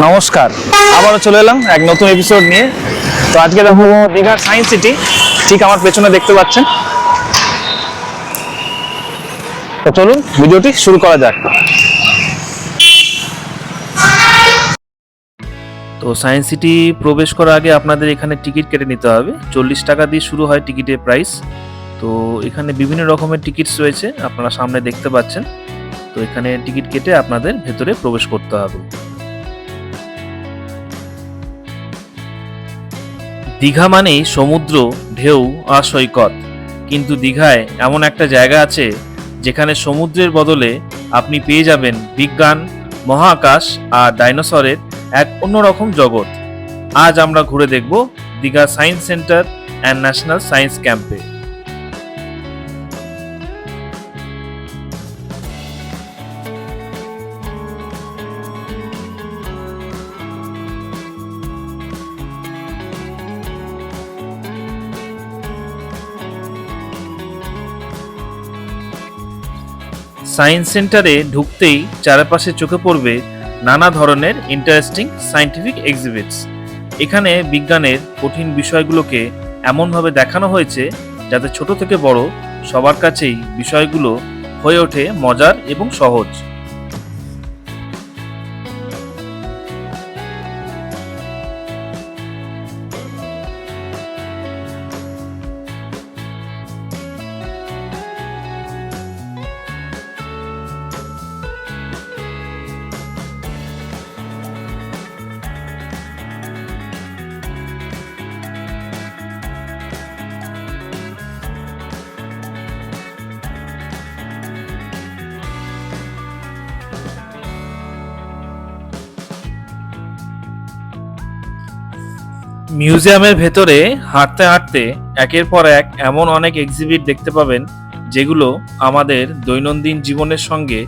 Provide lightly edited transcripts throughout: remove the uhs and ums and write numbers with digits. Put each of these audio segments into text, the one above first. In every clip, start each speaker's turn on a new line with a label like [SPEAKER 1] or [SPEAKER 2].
[SPEAKER 1] নমস্কার, আবারও চলে এলাম এক নতুন এপিসোড নিয়ে। তো আজকে দেখো দীঘার সায়েন্স সিটি, ঠিক আমার পেছনে দেখতে পাচ্ছেন। তো চলুন ভিডিওটি শুরু করা যাক।
[SPEAKER 2] তো সায়েন্স সিটি প্রবেশ করার আগে আপনাদের এখানে টিকিট কেটে নিতে হবে। 40 টাকা দিয়ে শুরু হয় টিকিটের প্রাইস। তো এখানে বিভিন্ন রকমের টিকিটস রয়েছে, আপনারা সামনে দেখতে পাচ্ছেন। তো এখানে টিকিট কেটে আপনাদের ভেতরে প্রবেশ করতে হবে। দীঘা মানেই সমুদ্র, ঢেউ আর সৈকত, কিন্তু দীঘায় এমন একটা জায়গা আছে যেখানে সমুদ্রের বদলে আপনি পেয়ে যাবেন বিজ্ঞান, মহাকাশ আর ডাইনোসরের এক অন্যরকম জগৎ। আজ আমরা ঘুরে দেখব Digha science centre and national science ক্যাম্পে। সায়েন্স সেন্টারে ঢুকতেই চারপাশে চোখে পড়বে নানা ধরনের ইন্টারেস্টিং সায়েন্টিফিক এক্সিবিটস। এখানে বিজ্ঞানের কঠিন বিষয়গুলোকে এমনভাবে দেখানো হয়েছে যাতে ছোট থেকে বড় সবার কাছেই বিষয়গুলো হয়ে ওঠে মজার এবং সহজ। মিউজিয়ামের ভেতরে হাঁটতে হাঁটতে একের পর এক এমন অনেক এক্সিবিট দেখতে পাবেন যেগুলো আমাদের দৈনন্দিন জীবনের সঙ্গে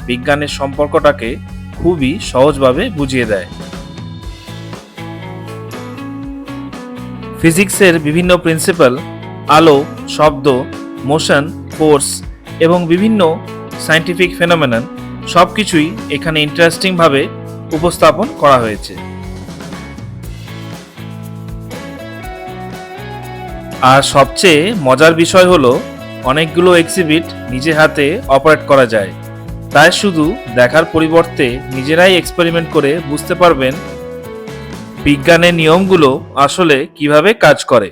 [SPEAKER 2] বিজ্ঞানের সম্পর্কটাকে খুবই সহজভাবে বুঝিয়ে দেয়। ফিজিক্সের বিভিন্ন প্রিন্সিপাল, আলো, শব্দ, মোশন, ফোর্স এবং বিভিন্ন সায়েন্টিফিক ফেনোমেনন সবকিছুই এখানে ইন্টারেস্টিংভাবে উপস্থাপন করা হয়েছে। আর সবচেয়ে মজার বিষয় হলো অনেকগুলো এক্সিবিট নিজে হাতে অপারেট করা যায়, তাই শুধু দেখার পরিবর্তে নিজেরাই এক্সপেরিমেন্ট করে বুঝতে পারবেন বিজ্ঞানের নিয়মগুলো আসলে কিভাবে কাজ করে।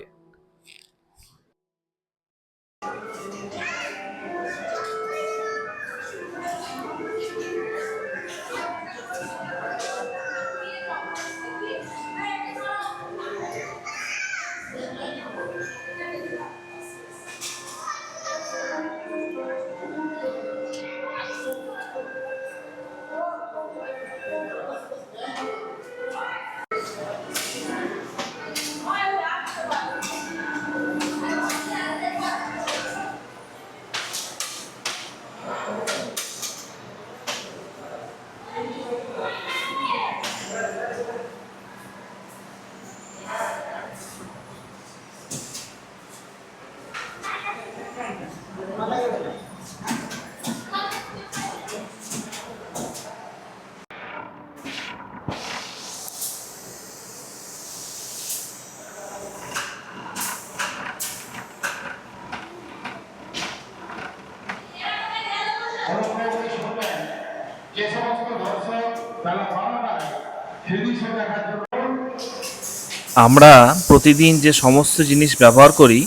[SPEAKER 2] আমরা প্রতিদিন যে সমস্ত জিনিস ব্যবহার করি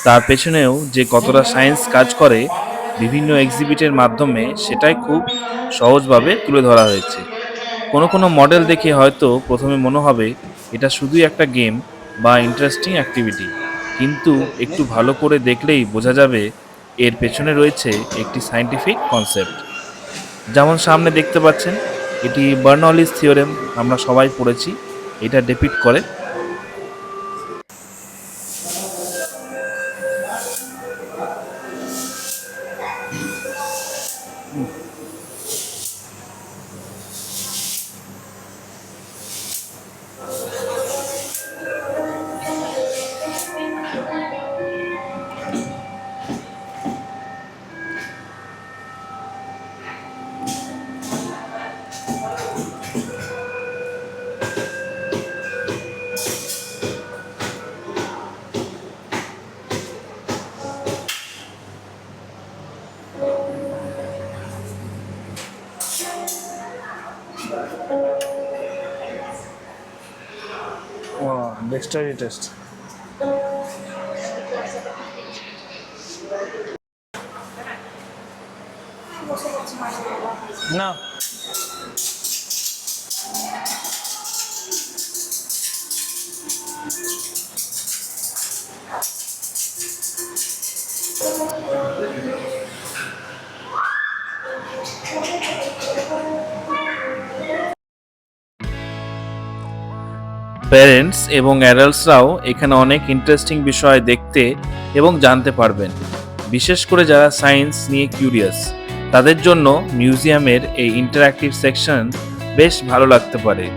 [SPEAKER 2] তার পেছনেও যে কতটা সায়েন্স কাজ করে বিভিন্ন এক্সিবিটের মাধ্যমে সেটাই খুব সহজভাবে তুলে ধরা হয়েছে। কোনো কোনো মডেল দেখে হয়তো প্রথমে মনে হবে এটা শুধুই একটা গেম বা ইন্টারেস্টিং অ্যাক্টিভিটি, কিন্তু একটু ভালো করে দেখলেই বোঝা যাবে এর পেছনে রয়েছে একটি সায়েন্টিফিক কনসেপ্ট। যেমন সামনে দেখতে পাচ্ছেন, এটি বার্নৌলিস থিওরেম, আমরা সবাই পড়েছি। এটা ডিপিক্ট করে
[SPEAKER 1] ডেক্সটারি টেস্ট। না,
[SPEAKER 2] প্যারেন্টস এবং অ্যাডাল্টসরাও এখানে অনেক ইন্টারেস্টিং বিষয় দেখতে এবং জানতে পারবেন। বিশেষ করে যারা সায়েন্স নিয়ে কিউরিয়াস, তাদের জন্য মিউজিয়ামের এই ইন্টারঅ্যাক্টিভ সেকশন বেশ ভালো লাগতে পারে।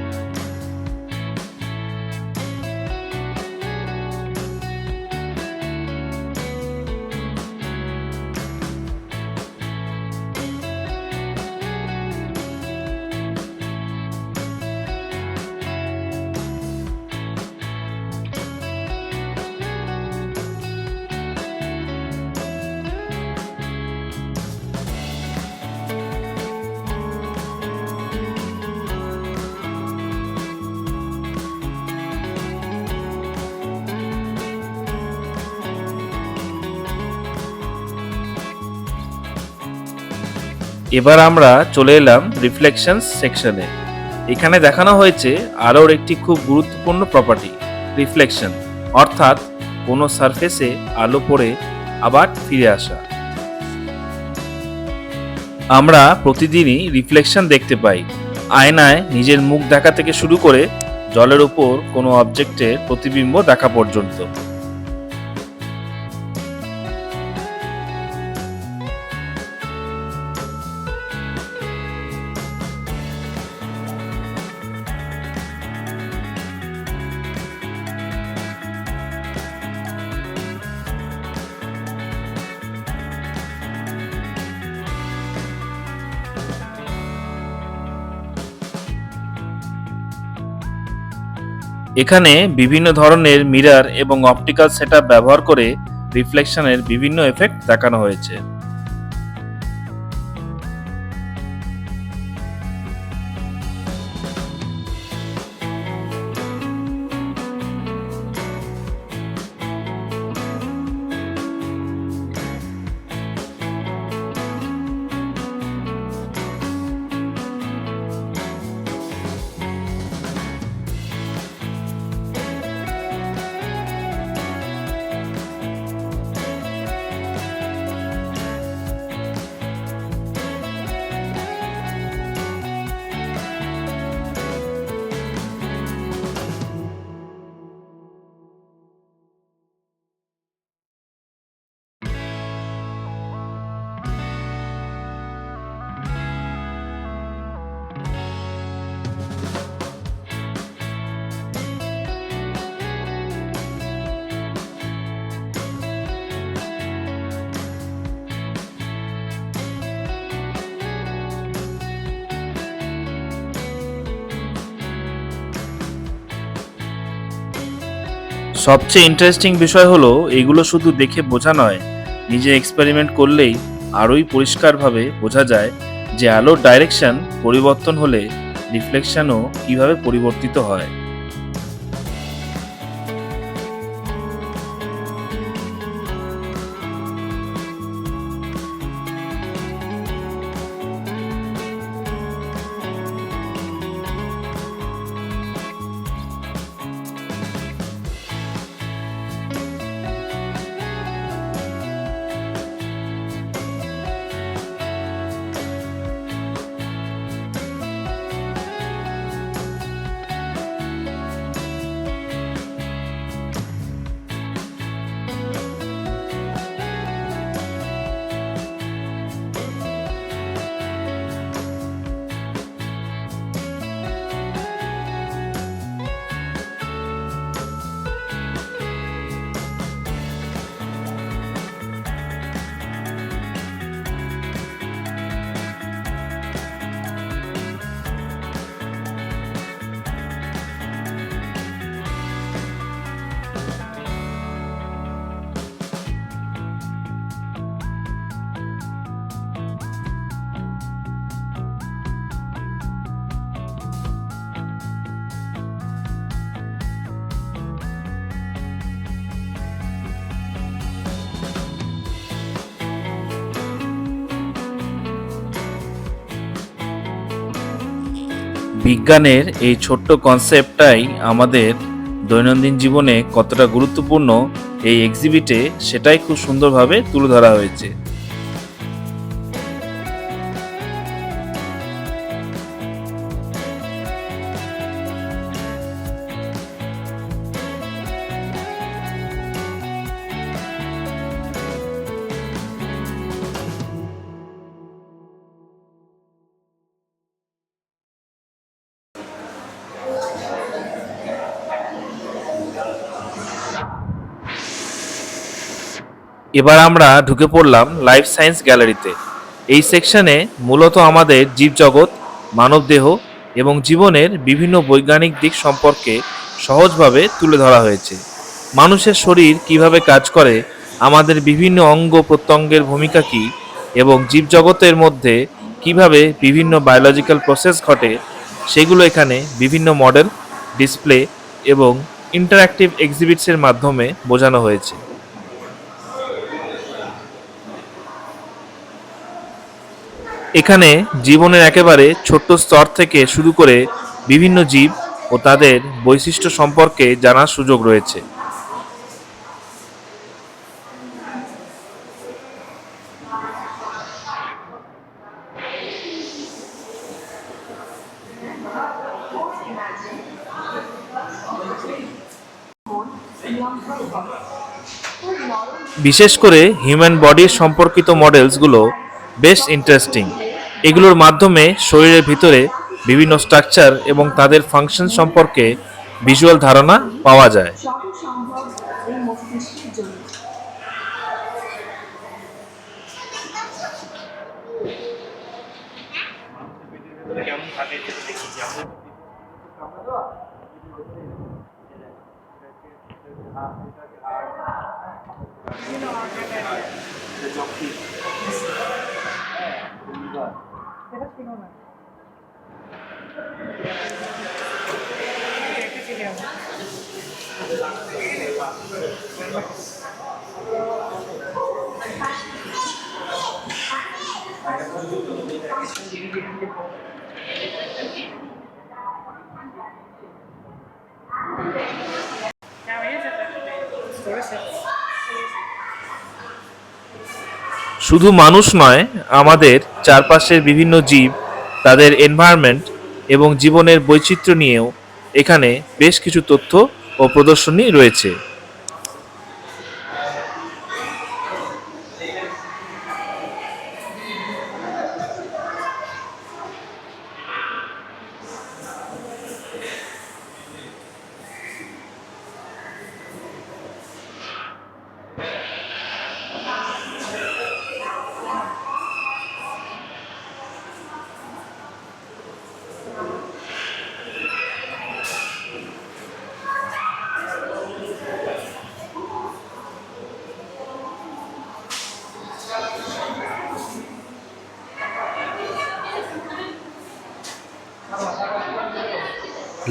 [SPEAKER 2] এবার আমরা চলে এলাম রিফ্লেকশনস সেকশনে। এখানে দেখানো হয়েছে আলোর একটি খুব গুরুত্বপূর্ণ প্রপার্টি, রিফ্লেকশন, অর্থাৎ কোনো সারফেসে আলো পড়ে আবার ফিরে আসা। আমরা প্রতিদিনই রিফ্লেকশন দেখতে পাই, আয়নায় নিজের মুখ দেখা থেকে শুরু করে জলের উপর কোনো অবজেক্টের প্রতিবিম্ব দেখা পর্যন্ত। এখানে বিভিন্ন ধরনের মিরর এবং অপটিক্যাল সেটআপ ব্যবহার করে রিফ্লেকশনের বিভিন্ন এফেক্ট দেখানো হয়েছে। সবচেয়ে ইন্টারেস্টিং বিষয় হলো এগুলো শুধু দেখে বোঝা নয়, নিজে এক্সপেরিমেন্ট করলেই আরোই পরিষ্কারভাবে বোঝা যায় যে আলোর ডাইরেকশন পরিবর্তন হলে রিফ্লেকশনও কিভাবে পরিবর্তিত হয়। বিজ্ঞানের এই ছোট্ট কনসেপ্টটাই আমাদের দৈনন্দিন জীবনে কতটা গুরুত্বপূর্ণ এই এক্সিবিটে সেটাই খুব সুন্দরভাবে তুলে ধরা হয়েছে। এবার আমরা ঢুকে পড়লাম লাইফ সায়েন্স গ্যালারিতে। এই সেকশনে মূলত আমাদের জীবজগৎ, মানবদেহ এবং জীবনের বিভিন্ন বৈজ্ঞানিক দিক সম্পর্কে সহজভাবে তুলে ধরা হয়েছে। মানুষের শরীর কিভাবে কাজ করে, আমাদের বিভিন্ন অঙ্গ প্রত্যঙ্গের ভূমিকা কী এবং জীবজগতের মধ্যে কিভাবে বিভিন্ন বায়োলজিক্যাল প্রসেস ঘটে সেগুলো এখানে বিভিন্ন মডেল, ডিসপ্লে এবং ইন্টারঅ্যাক্টিভ এক্সিবিটসের মাধ্যমে বোঝানো হয়েছে। এখানে জীবনের একেবারে ছোট্ট স্তর থেকে শুরু করে বিভিন্ন জীব ও তাদের বৈশিষ্ট্য সম্পর্কে জানার সুযোগ রয়েছে। বিশেষ করে হিউম্যান বডির সম্পর্কিত মডেলসগুলো বেশ ইন্টারেস্টিং। এগুলোর মাধ্যমে শরীরের ভিতরে বিভিন্ন স্ট্রাকচার এবং তাদের ফাংশন সম্পর্কে ভিজুয়াল ধারণা পাওয়া যায়। শুধু মানুষ নয়, আমাদের চারপাশের বিভিন্ন জীব, তাদের এনভায়রনমেন্ট এবং জীবনের বৈচিত্র্য নিয়েও এখানে বেশ কিছু তথ্য ও প্রদর্শনী রয়েছে।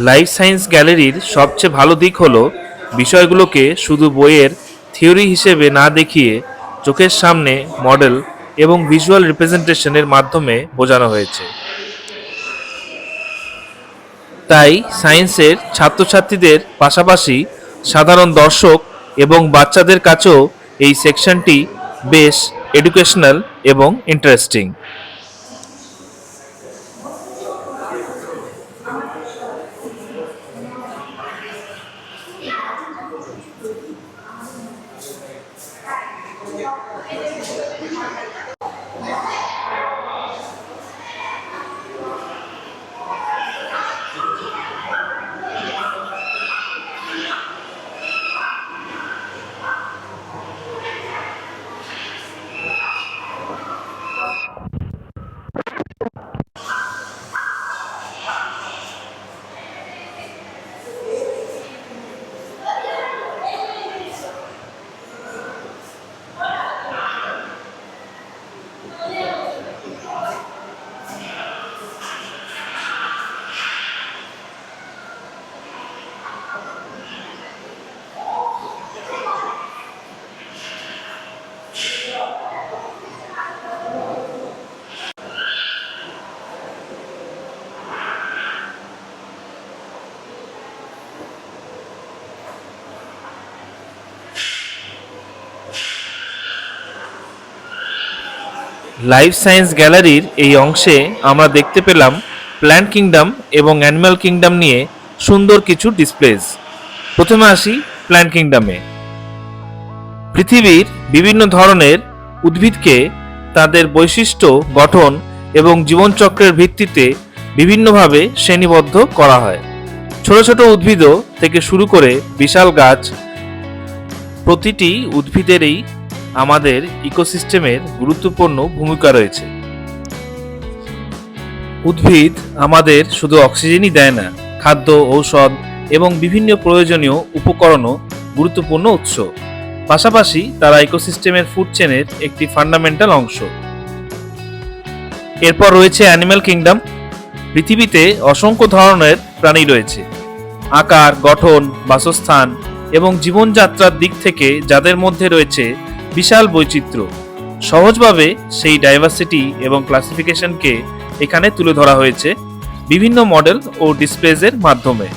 [SPEAKER 2] লাইফ সায়েন্স গ্যালারির সবচেয়ে ভালো দিক হলো বিষয়গুলোকে শুধু বইয়ের থিওরি হিসেবে না দেখিয়ে চোখের সামনে মডেল এবং ভিজুয়াল রিপ্রেজেন্টেশনের মাধ্যমে বোঝানো হয়েছে। তাই সায়েন্সের ছাত্রছাত্রীদের পাশাপাশি সাধারণ দর্শক এবং বাচ্চাদের কাছেও এই সেকশনটি বেশ এডুকেশনাল এবং ইন্টারেস্টিং। লাইফ সায়েন্স গ্যালারির এই অংশে আমরা দেখতে পেলাম প্ল্যান্ট কিংডম এবং অ্যানিম্যাল কিংডম নিয়ে সুন্দর কিছু ডিসপ্লেস। প্রথমে আসি প্ল্যান্ট কিংডমে। পৃথিবীর বিভিন্ন ধরনের উদ্ভিদকে তাদের বৈশিষ্ট্য, গঠন এবং জীবনচক্রের ভিত্তিতে বিভিন্নভাবে শ্রেণীবদ্ধ করা হয়। ছোট ছোট উদ্ভিদও থেকে শুরু করে বিশাল গাছ, প্রতিটি উদ্ভিদেরই আমাদের ইকোসিস্টেমের গুরুত্বপূর্ণ ভূমিকা রয়েছে। উদ্ভিদ আমাদের শুধু অক্সিজেনই দেয় না, খাদ্য, ঔষধ এবং বিভিন্ন প্রয়োজনীয় উপকরণও গুরুত্বপূর্ণ উৎস। পাশাপাশি তারা ইকোসিস্টেমের ফুড চেনের একটি ফান্ডামেন্টাল অংশ। এরপর রয়েছে অ্যানিম্যাল কিংডম। পৃথিবীতে অসংখ্য ধরনের প্রাণী রয়েছে। আকার, গঠন, বাসস্থান এবং জীবনযাত্রার দিক থেকে যাদের মধ্যে রয়েছে বিশাল বৈচিত্র্য। সহজভাবে সেই ডাইভার্সিটি এবং ক্লাসিফিকেশনকে এখানে তুলে ধরা হয়েছে বিভিন্ন মডেল ও ডিসপ্লেজের মাধ্যমে।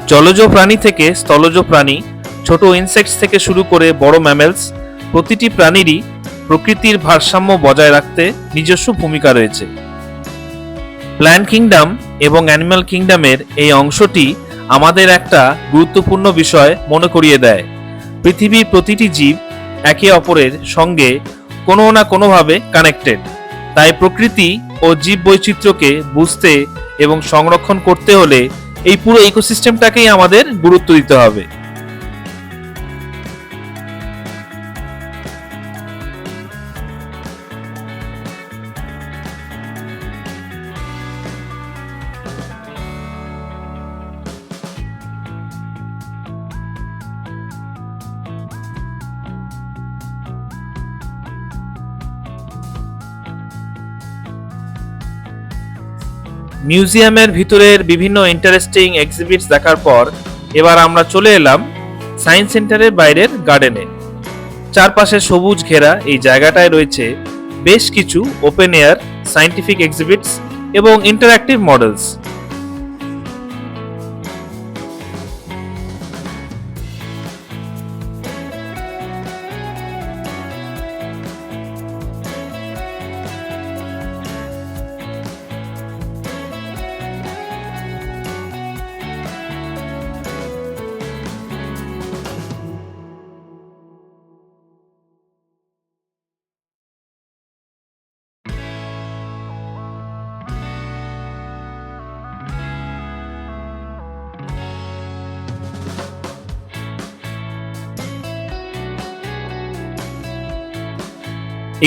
[SPEAKER 2] জলজ প্রাণী থেকে স্থলজ প্রাণী, ছোট ইনসেক্টস থেকে শুরু করে বড় ম্যামেলস, প্রতিটি প্রাণীরই প্রকৃতির ভারসাম্য বজায় রাখতে নিজস্ব ভূমিকা রয়েছে। প্ল্যান্ট কিংডম এবং অ্যানিম্যাল কিংডমের এই অংশটি আমাদের একটা গুরুত্বপূর্ণ বিষয় মনে করিয়ে দেয়। পৃথিবীর প্রতিটি জীব একে অপরের সঙ্গে কোনো না কোনোভাবে কানেক্টেড। তাই প্রকৃতি ও জীব বৈচিত্র্যকে বুঝতে এবং সংরক্ষণ করতে হলে এই পুরো ইকোসিস্টেমটাকেই আমাদের গুরুত্ব দিতে হবে। মিউজিয়ামের ভিতরের বিভিন্ন ইন্টারেস্টিং এক্সিবিটস দেখার পর এবার আমরা চলে এলাম সায়েন্স সেন্টারের বাইরের গার্ডেনে। চারপাশে সবুজ ঘেরা এই জায়গাটায় রয়েছে বেশ কিছু ওপেন এয়ার সায়েন্টিফিক এক্সিবিটস এবং ইন্টারঅ্যাক্টিভ মডেলস।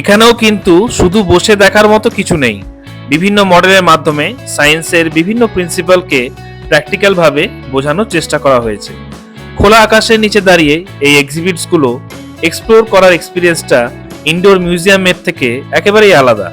[SPEAKER 2] এখানেও কিন্তু শুধু বসে দেখার মতো কিছু নেই। বিভিন্ন মডেলের মাধ্যমে সায়েন্সের বিভিন্ন প্রিন্সিপালকে প্র্যাকটিক্যালভাবে বোঝানোর চেষ্টা করা হয়েছে। খোলা আকাশের নিচে দাঁড়িয়ে এই এক্সিবিটসগুলো এক্সপ্লোর করার এক্সপিরিয়েন্সটা ইনডোর মিউজিয়ামের থেকে একেবারেই আলাদা।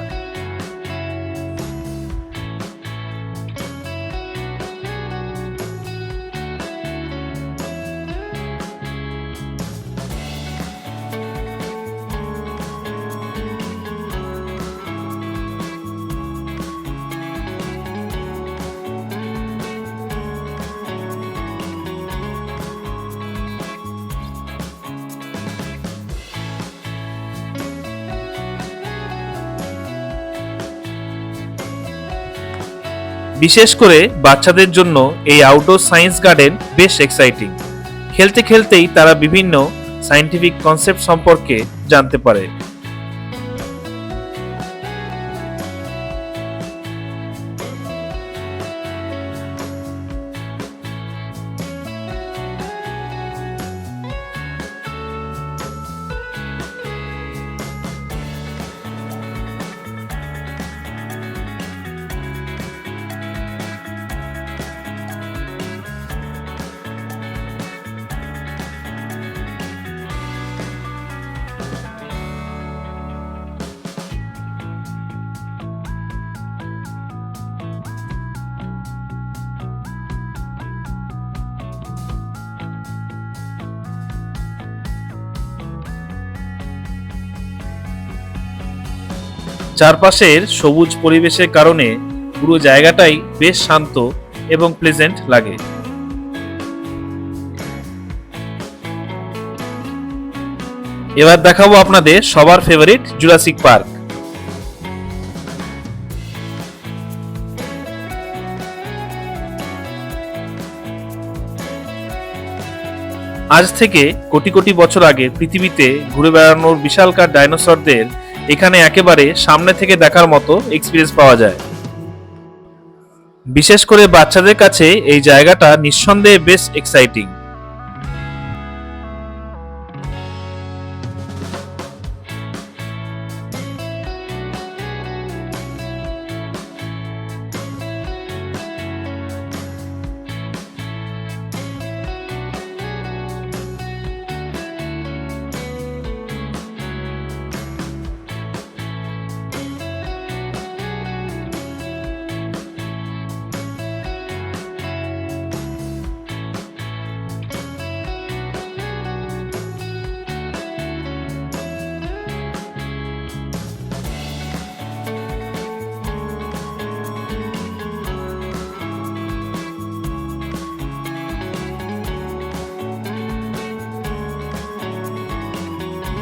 [SPEAKER 2] বিশেষ করে বাচ্চাদের জন্য এই আউটডোর সায়েন্স গার্ডেন বেশ এক্সাইটিং। খেলতে খেলতেই তারা বিভিন্ন সায়েন্টিফিক কনসেপ্ট সম্পর্কে জানতে পারে। চারপাশের সবুজ পরিবেশের কারণে পুরো জায়গাটাই বেশ শান্ত এবং প্লেজেন্ট লাগে। এবার দেখাবো আপনাদের সবার ফেভারিট জুরাসিক পার্ক। আজ থেকে কোটি কোটি বছর আগে পৃথিবীতে ঘুরে বেড়ানোর বিশালকায় ডাইনোসরদের এখানে একেবারে সামনে থেকে দেখার মতো এক্সপিরিয়েন্স পাওয়া যায়। বিশেষ করে বাচ্চাদের কাছে এই জায়গাটা নিঃসন্দেহে বেশ এক্সাইটিং।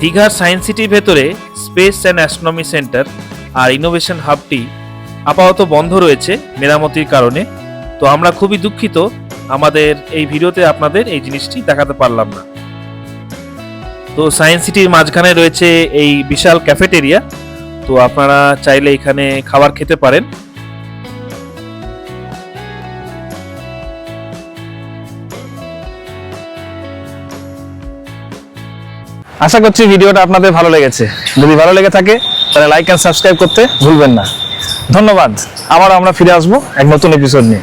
[SPEAKER 2] দীঘার সায়েন্স সিটির ভেতরে স্পেস অ্যান্ড অ্যাস্ট্রোনমি সেন্টার আর ইনোভেশন হাবটি আপাতত বন্ধ রয়েছে মেরামতির কারণে। তো আমরা খুবই দুঃখিত আমাদের এই ভিডিওতে আপনাদের এই জিনিসটি দেখাতে পারলাম না। তো সায়েন্স সিটির মাঝখানে রয়েছে এই বিশাল ক্যাফেটেরিয়া, তো আপনারা চাইলে এখানে খাবার খেতে পারেন।
[SPEAKER 1] আশা করছি ভিডিওটা আপনাদের ভালো লেগেছে। যদি ভালো লেগে থাকে তাহলে লাইক এন্ড সাবস্ক্রাইব করতে ভুলবেন না। ধন্যবাদ। আবারও আমরা ফিরে আসবো এক নতুন এপিসোড নিয়ে।